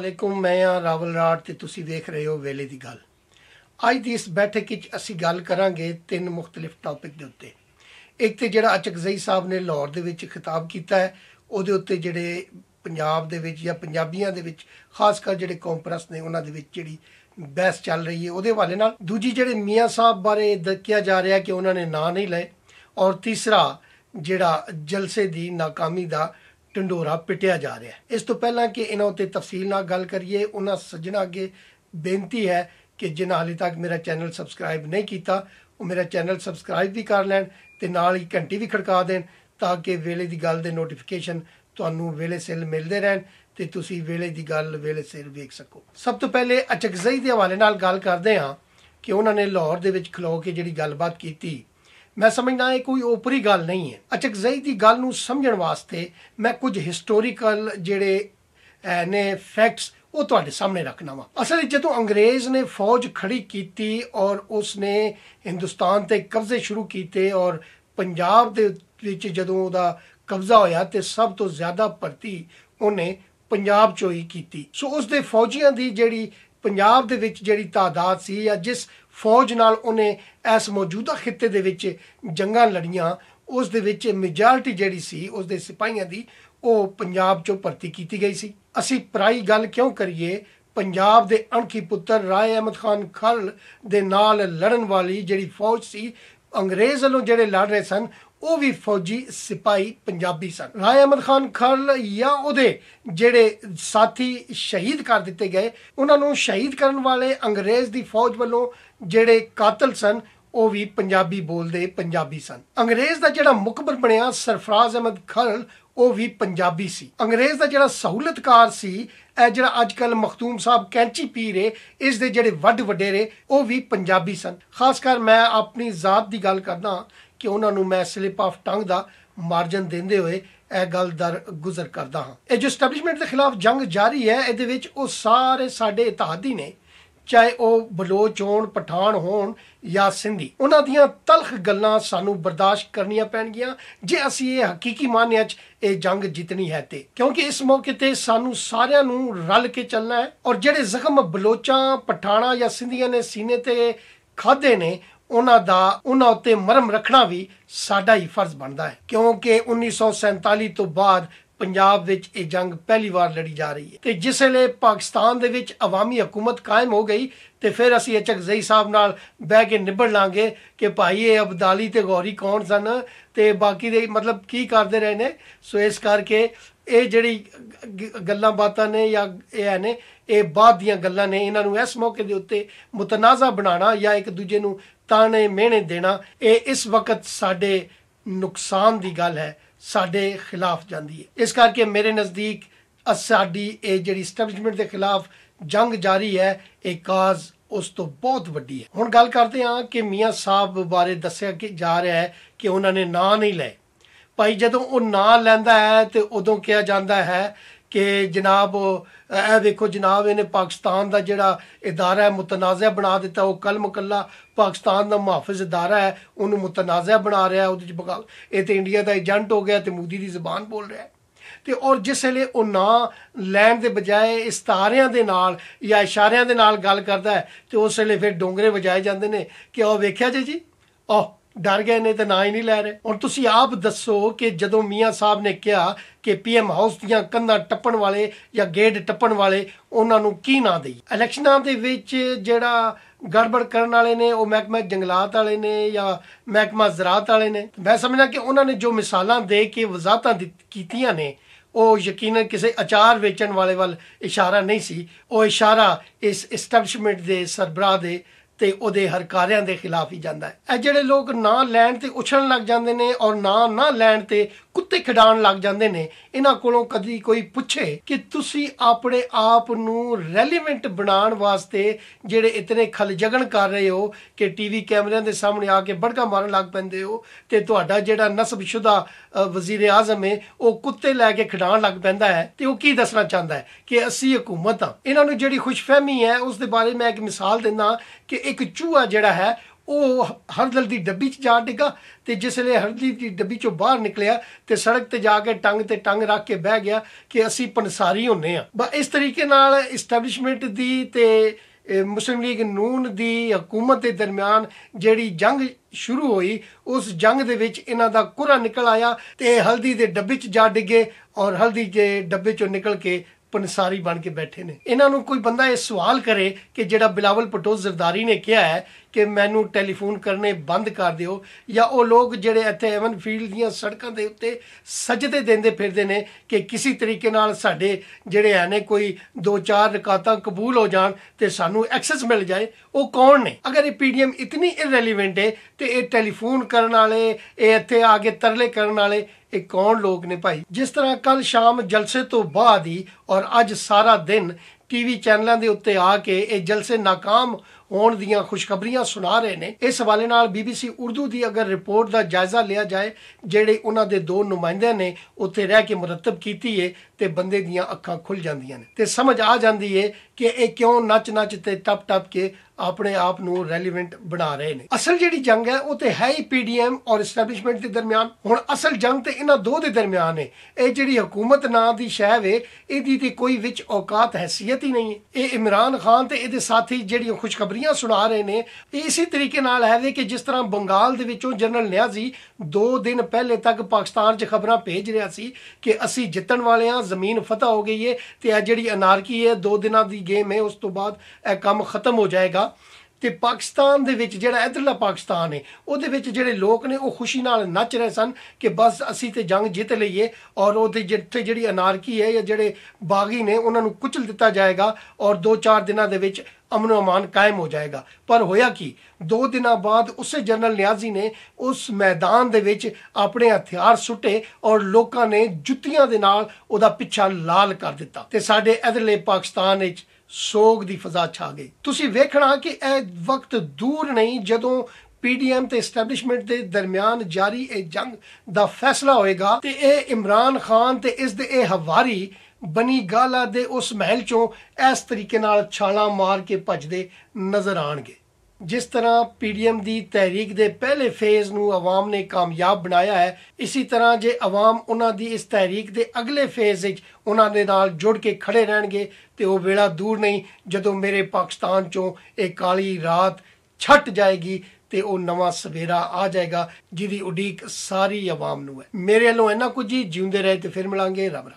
वालेकुम, मैं हाँ रावल राठ ते तुसी देख रहे हो वेले दी गल। अज दी इस बैठक विच असीं गल करांगे तीन मुख्तलिफ टॉपिक दे उत्ते। एक ते जिहड़ा अचकज़ई साहब ने लाहौर दे विच खिताब कीता है उहदे उत्ते जिहड़े पंजाब दे विच या पंजाबियां दे विच खासकर जिहड़े कौम परस्त ने उन्हां दे विच जिहड़ी बहस चल रही है उहदे हवाले नाल। दूजी जिहड़े मियाँ साहब बारे दस्सिया जा रहा है कि उन्होंने ने नां नहीं लए, और तीसरा जिहड़ा जलसे दी नाकामी दा ढंडोरा पिटिया जा रहा है। इस तो पहला कि इन्हां उत्ते तफसील नाल गल करिए, उन्हां सज्जना अगे बेनती है कि जिन्हां हाले तक मेरा चैनल सबसक्राइब नहीं किया वो मेरा चैनल सबसक्राइब भी कर लैन ते नाल ही घंटी भी खड़का देन ताकि वेले दी गल दे नोटिफिकेशन तुहानूं वेले सिर मिलते रहन ते तुसी वेले दी गल वेले सिर वेख सको। सब तो पहले अचकज़ई दे हवाले नाल गल करदे हां कि उन्हां ने लाहौर दे विच खलो के जिहड़ी गलबात कीती, मैं समझना है कोई ओपरी गल नहीं है। अचकज़ई की गल नूं समझण वास्ते मैं कुछ हिस्टोरिकल जिहड़े ने फैक्ट्स वो तुहाडे सामने रखना वा। असल जो अंग्रेज़ ने फौज खड़ी की और उसने हिंदुस्तान ते कब्जे शुरू किए और पंजाब दे विच जदों उहदा कब्जा होया तो सब तो ज़्यादा भर्ती उन्हें पंजाब चों ही की। सो उसदे फौजियां दी जिहड़ी पंजाब दे विच जिहड़ी तादाद सी या जिस फौज नाल उन्हें इस मौजूदा खिते दे विच जंगां लड़ियां उस दे विच मेजॉरिटी जिहड़ी सी उस दे सिपाहियां दी वो पंजाब चों भर्ती की गई सी। असीं पराई गल क्यों करिए, पंजाब दे अणखी पुत्र राय अहमद खान खल दे नाल लड़न वाली जिहड़ी फौज सी अंग्रेज़ वालों जिहड़े लड़ रहे सन वो भी फौजी सिपाही पंजाबी सन। राय अहमद खान खल या उहदे जिहड़े साथी शहीद कर दिते गए, उन्होंने शहीद करने वाले अंग्रेज़ दी फौज वालों जिहड़े कातल सन वो भी पंजाबी बोलते पंजाबी सन। अंग्रेज़ दा जिहड़ा मुखबर बनया सरफराज अहमद खल वो भी पंजाबी सी। अंग्रेज़ दा जिहड़ा सहूलतकार सी जिहड़ा अजकल मखदूम साहब कैंची पी रहे इस दे जिहड़े वड्ड वडेरे वो भी पंजाबी सन। खासकर मैं अपनी जात की गल करदा कि उन्होंने मैं स्लिप ऑफ टंग का मार्जन देंदे हुए यह गल दर गुजर करदा हाँ। ये जो एस्टैबलिशमेंट के खिलाफ जंग जारी है ये विच वो सारे साडे इतिहादी ने, चाहे वह बलोच होण, पठान होण या सिंधी, उन्हां दियां तलख गल्लां सानू बर्दाश्त करनियां पैणगियां जे असीं ये हकीकी मानिया च ये जंग जितनी है ते। क्योंकि इस मौके ते सानू सारियां नू रल के चलना है और जिहड़े जख्म बलोचां, पठाना या सिंधियां ने सीने ते खाधे ने उन्हां उत्ते मरम रखना भी साडा ही फर्ज बनता है। क्योंकि 1947 तो बाद पंजाब विच ये जंग पहली बार लड़ी जा रही है ते जिसले पाकिस्तान दे विच अवामी हुकूमत कायम हो गई तो फिर असीं अचकज़ई साहब नाल बह के निबड़ लांगे कि भाई ये अब्दाली ते गौरी कौन सन ते बाकी दे मतलब की करते रहे ने। सो इस करके ये जिहड़ी गल्लां बातां ने या ये ने ये बाद दियां गल्लां ने, इन्हां नूं इस मौके दे उत्ते मुतनाज़ा बनाना या एक दूजे नूं ताने मेहने देना ये इस वक्त साडे नुकसान की गल है, साडे खिलाफ जाती है। इस करके मेरे नज़दीक साडी ये जिहड़ी एस्टैबलिशमेंट के खिलाफ जंग जारी है एक काज उस तो बहुत वड्डी है। हुण गल करते हैं कि मियाँ साहब बारे दस्सिया जा रहा है कि उन्होंने नां नहीं लए। भाई जदों वो नां लैंदा है तो उदों कहा जाता है कि जनाब ए देखो जनाब इन्हें पाकिस्तान का जिहड़ा इदारा है मुतनाज़ा बना दिता, वो कल मुकल्ला पाकिस्तान का मुहाफिज इदारा है उन्होंने मुतनाज़ा बना रहा है, उहदे बगाल ये तो इंडिया का एजेंट हो गया तो मोदी की जबान बोल रहा है। तो और जिसले वो नां लैन के बजाय इस्तारियां दे नाल या इशारियां दे नाल गल करता है तो उस वेले फिर डोंगरे बजाए जाते हैं कि वह वेख्या जी डर गए ने तो ना ही नहीं लै रहे। और तुसी आप दसो कि जदों मियाँ साहब ने कहा कि PM हाउस दियां कंधां टप्पण वाले या गेट टप्पण वाले उन्होंने की ना दई। इलैक्शनां दे विच जिहड़ा गड़बड़ करने वाले ने वो महकमा जंगलात वाले ने या महकमा ज़राअत वाले ने। मैं समझना कि उन्होंने जो मिसालां दे के वजाहतां कीतियां ने वो यकीनन किसी अचार वेचण वाले वाल इशारा नहीं सी, वो इशारा इस एस्टैबलिशमेंट के सरबराह दे ते उहदे हरकारियां दे खिलाफ ही जाता है। ਇਹ ਜਿਹੜੇ लोग ना लैन ते उछलण लग जाते हैं और ना लैन ते कुत्ते खिडाण लग जाते हैं, इन्हां कोलों कदी कोई पूछे कि तुसी अपने आप नूं रैलीवेंट बनाउण वास्ते जिहड़े इतने खलजगन कर रहे हो कि TV कैमरिਆਂ ਦੇ सामने आके बड़का मारन लग पैंदे हो ते तुहाडा जिहड़ा नस्बशुदा वजीर आजम है वो कुत्ते लैके खिडाण लग पैंदा है ते वो की दसना चाहता है कि असी हुकूमत हाँ। इन्हां नूं जिहड़ी खुशफहमी है उस दे बारे मैं एक मिसाल दिंदा कि एक चूहा जिहड़ा है ਉਹ ਹਰਦਲ ਦੀ ਡੱਬੀ 'ਚ ਜਾ ਡਿੱਗਾ ਤੇ ਜਿਸਲੇ ਹਰਦਲ ਦੀ ਡੱਬੀ 'ਚੋਂ ਬਾਹਰ ਨਿਕਲਿਆ ਤੇ ਸੜਕ ਤੇ ਜਾ ਕੇ ਟੰਗ ਤੇ ਟੰਗ ਰੱਖ ਕੇ ਬਹਿ ਗਿਆ ਕਿ ਅਸੀਂ ਪੰਸਾਰੀ ਹੁੰਨੇ ਆ। ਇਸ ਤਰੀਕੇ ਨਾਲ ਇਸਟੈਬਲਿਸ਼ਮੈਂਟ ਦੀ ਤੇ ਮੁਸਲਿਮ ਲੀਗ ਨੂਨ ਦੀ ਹਕੂਮਤ ਦੇ ਦਰਮਿਆਨ ਜਿਹੜੀ ਜੰਗ ਸ਼ੁਰੂ ਹੋਈ, ਉਸ ਜੰਗ ਦੇ ਵਿੱਚ ਇਹਨਾਂ ਦਾ ਕੁਰਾ ਨਿਕਲ ਆਇਆ ਤੇ ਹਲਦੀ ਦੇ ਡੱਬੇ 'ਚ ਜਾ ਡਿੱਗੇ ਔਰ ਹਲਦੀ ਦੇ ਡੱਬੇ 'ਚੋਂ ਨਿਕਲ ਕੇ ਪੰਸਾਰੀ ਬਣ ਕੇ ਬੈਠੇ ਨੇ। ਇਹਨਾਂ ਨੂੰ ਕੋਈ ਬੰਦਾ ਇਹ ਸਵਾਲ ਕਰੇ ਕਿ ਜਿਹੜਾ ਬਿਲਾਵਲ ਭੁੱਟੋ ਜ਼ਰਦਾਰੀ ਨੇ ਕਿਹਾ ਹੈ ਕਿ ਮੈਨੂੰ ਟੈਲੀਫੋਨ ਕਰਨੇ ਬੰਦ ਕਰ ਦਿਓ, ਜਾਂ ਉਹ ਲੋਕ ਜਿਹੜੇ ਇੱਥੇ ਐਵਨ ਫੀਲਡ ਦੀਆਂ ਸੜਕਾਂ ਦੇ ਉੱਤੇ ਸਜਦੇ ਦਿੰਦੇ ਫਿਰਦੇ ਨੇ ਕਿ ਕਿਸੇ ਤਰੀਕੇ ਨਾਲ ਸਾਡੇ ਜਿਹੜੇ ਹੈ ਨੇ ਕੋਈ 2-4 ਰਕਾਤਾਂ ਕਬੂਲ ਹੋ ਜਾਣ ਤੇ ਸਾਨੂੰ ਐਕਸੈਸ ਮਿਲ ਜਾਏ, ਉਹ ਕੌਣ ਨੇ? ਅਗਰ ਇਹ PDM ਇਤਨੀ ਇਰੈਲੀਵੈਂਟ ਹੈ ਤੇ ਇਹ ਟੈਲੀਫੋਨ ਕਰਨ ਵਾਲੇ, ਇਹ ਇੱਥੇ ਆ ਕੇ ਤਰਲੇ ਕਰਨ ਵਾਲੇ, ਇਹ ਕੌਣ ਲੋਕ ਨੇ ਭਾਈ? ਜਿਸ ਤਰ੍ਹਾਂ ਕੱਲ ਸ਼ਾਮ ਜਲਸੇ ਤੋਂ ਬਾਅਦ ਹੀ ਔਰ ਅੱਜ ਸਾਰਾ ਦਿਨ ਟੀਵੀ ਚੈਨਲਾਂ ਦੇ ਉੱਤੇ ਆ ਕੇ ਇਹ ਜਲਸੇ ਨਾਕਾਮ ਹੋਣ ਦੀਆਂ ਖੁਸ਼ਖਬਰੀਆਂ ਸੁਣਾ ਰਹੇ ਨੇ। ਇਸ ਹਵਾਲੇ ਨਾਲ BBC ਉਰਦੂ ਦੀ ਅਗਰ ਰਿਪੋਰਟ ਦਾ ਜਾਇਜ਼ਾ ਲਿਆ ਜਾਏ, ਜਿਹੜੇ ਉਹਨਾਂ ਦੇ 2 ਨੁਮਾਇੰਦਿਆਂ ਨੇ ਉੱਥੇ ਰਹਿ ਕੇ ਮੁਰਤਬ ਕੀਤੀ ਹੈ, ਤੇ ਬੰਦੇ ਦੀਆਂ ਅੱਖਾਂ ਖੁੱਲ ਜਾਂਦੀਆਂ ਨੇ ਤੇ ਸਮਝ ਆ ਜਾਂਦੀ ਹੈ ਕਿ ਇਹ ਕਿਉਂ ਨੱਚ ਤੇ ਟੱਪ ਕੇ ਆਪਣੇ ਆਪ ਨੂੰ ਰੈਲੀਵੈਂਟ ਬਣਾ ਰਹੇ ਨੇ। ਅਸਲ ਜਿਹੜੀ ਜੰਗ ਹੈ ਉਹ ਤੇ ਹੈ ਹੀ PDM ਔਰ ਇਸਟੈਬਲਿਸ਼ਮੈਂਟ ਦੇ ਦਰਮਿਆਨ। ਹੁਣ ਅਸਲ ਜੰਗ ਤੇ ਇਹਨਾਂ ਦੋ ਦੇ ਦਰਮਿਆਨ ਹੈ। ਇਹ ਜਿਹੜੀ ਹਕੂਮਤ ਨਾਂ ਦੀ ਸ਼ੈ ਵੇ, ਇਹਦੀ ਤੇ ਕੋਈ ਵਿੱਚ ਔਕਾਤ ਹੈਸੀਅਤ ਹੀ ਨਹੀਂ ਹੈ। ਇਹ ਇਮਰਾਨ ਖਾਨ ਤੇ ਇਹਦੇ ਸਾਥੀ ਜਿਹੜੀਆਂ ਖੁਸ਼ਖਬਰੀਆਂ ਸੁਣਾ ਰਹੇ ਨੇ, ਇਹ ਇਸੇ ਤਰੀਕੇ ਨਾਲ ਹੈ ਵੇ ਕਿ ਜਿਸ ਤਰ੍ਹਾਂ ਬੰਗਾਲ ਦੇ ਵਿੱਚੋਂ ਜਨਰਲ ਨਿਆਜ਼ੀ 2 ਦਿਨ ਪਹਿਲੇ ਤੱਕ ਪਾਕਿਸਤਾਨ 'ਚ ਖਬਰਾਂ ਭੇਜ ਰਿਹਾ ਸੀ ਕਿ ਅਸੀਂ ਜਿੱਤਣ ਵਾਲੇ ਹਾਂ, ਜ਼ਮੀਨ ਫਤਹ ਹੋ ਗਈ ਹੈ ਤੇ ਇਹ ਜਿਹੜੀ ਅਨਾਰਕੀ ਹੈ 2 ਦਿਨਾਂ ਦੀ ਗੇਮ ਹੈ, ਉਸ ਤੋਂ ਬਾਅਦ ਇਹ ਕੰਮ ਖਤਮ ਹੋ ਜਾਏਗਾ। ਤੇ ਪਾਕਿਸਤਾਨ ਦੇ ਵਿੱਚ ਜਿਹੜਾ ਇੱਧਰਲਾ ਪਾਕਿਸਤਾਨ ਹੈ, ਉਹਦੇ ਵਿੱਚ ਜਿਹੜੇ ਲੋਕ ਨੇ ਉਹ ਖੁਸ਼ੀ ਨਾਲ ਨੱਚ ਰਹੇ ਸਨ ਕਿ ਬਸ ਅਸੀਂ ਤੇ ਜੰਗ ਜਿੱਤ ਲਈਏ ਔਰ ਉਹਦੇ ਜਿੱਥੇ ਜਿਹੜੀ ਅਨਾਰਕੀ ਹੈ ਜਾਂ ਜਿਹੜੇ ਬਾਗੀ ਨੇ ਉਹਨਾਂ ਨੂੰ ਕੁਚਲ ਦਿੱਤਾ ਜਾਏਗਾ ਔਰ 2-4 ਦਿਨਾਂ ਦੇ ਵਿੱਚ ਅਮਨ ਅਮਾਨ ਕਾਇਮ ਹੋ ਜਾਏਗਾ। ਪਰ ਹੋਇਆ ਕੀ, 2 ਦਿਨਾਂ ਬਾਅਦ ਉਸੇ ਜਨਰਲ ਨਿਆਜ਼ੀ ਨੇ ਉਸ ਮੈਦਾਨ ਦੇ ਵਿੱਚ ਆਪਣੇ ਹਥਿਆਰ ਸੁੱਟੇ ਔਰ ਲੋਕਾਂ ਨੇ ਜੁੱਤੀਆਂ ਦੇ ਨਾਲ ਉਹਦਾ ਪਿੱਛਾ ਲਾਲ ਕਰ ਦਿੱਤਾ ਤੇ ਸਾਡੇ ਇੱਧਰਲੇ ਪਾਕਿਸਤਾਨ ਵਿੱਚ ਸੋਗ ਦੀ ਫਜ਼ਾ ਛਾ ਗਈ। ਤੁਸੀਂ ਵੇਖਣਾ ਕਿ ਇਹ ਵਕਤ ਦੂਰ ਨਹੀਂ ਜਦੋਂ PDM ਤੇ ਇਸਟੈਬਲਿਸ਼ਮੈਂਟ ਦੇ ਦਰਮਿਆਨ ਜਾਰੀ ਇਹ ਜੰਗ ਦਾ ਫੈਸਲਾ ਹੋਏਗਾ ਤੇ ਇਹ ਇਮਰਾਨ ਖਾਨ ਤੇ ਇਸ ਦੇ ਇਹ ਹਵਾਰੀ ਬਨੀ ਗਾਲਾ ਦੇ ਉਸ ਮਹਿਲ ਚੋਂ ਇਸ ਤਰੀਕੇ ਨਾਲ ਛਾਲਾਂ ਮਾਰ ਕੇ ਭੱਜਦੇ ਨਜ਼ਰ ਆਣਗੇ। ਜਿਸ ਤਰ੍ਹਾਂ PDM ਦੀ ਤਹਿਰੀਕ ਦੇ ਪਹਿਲੇ ਫੇਜ਼ ਨੂੰ ਆਵਾਮ ਨੇ ਕਾਮਯਾਬ ਬਣਾਇਆ ਹੈ, ਇਸੇ ਤਰ੍ਹਾਂ ਜੇ ਆਵਾਮ ਉਹਨਾਂ ਦੀ ਇਸ ਤਹਿਰੀਕ ਦੇ ਅਗਲੇ ਫੇਜ਼ ਵਿੱਚ ਉਹਨਾਂ ਦੇ ਨਾਲ ਜੁੜ ਕੇ ਖੜੇ ਰਹਿਣਗੇ ਤੇ ਉਹ ਵੇਲਾ ਦੂਰ ਨਹੀਂ ਜਦੋਂ ਮੇਰੇ ਪਾਕਿਸਤਾਨ ਚੋਂ ਇਹ ਕਾਲੀ ਰਾਤ ਛੱਟ ਜਾਏਗੀ ਤੇ ਉਹ ਨਵਾਂ ਸਵੇਰਾ ਆ ਜਾਏਗਾ ਜਿਹਦੀ ਉਡੀਕ ਸਾਰੀ ਆਵਾਮ ਨੂੰ ਹੈ। ਮੇਰੇ ਵੱਲੋਂ ਇੰਨਾ ਕੁਝ ਹੀ, ਜਿਉਂਦੇ ਰਹੇ ਤੇ ਫਿਰ ਮਿਲਾਂਗੇ। ਰੱਬ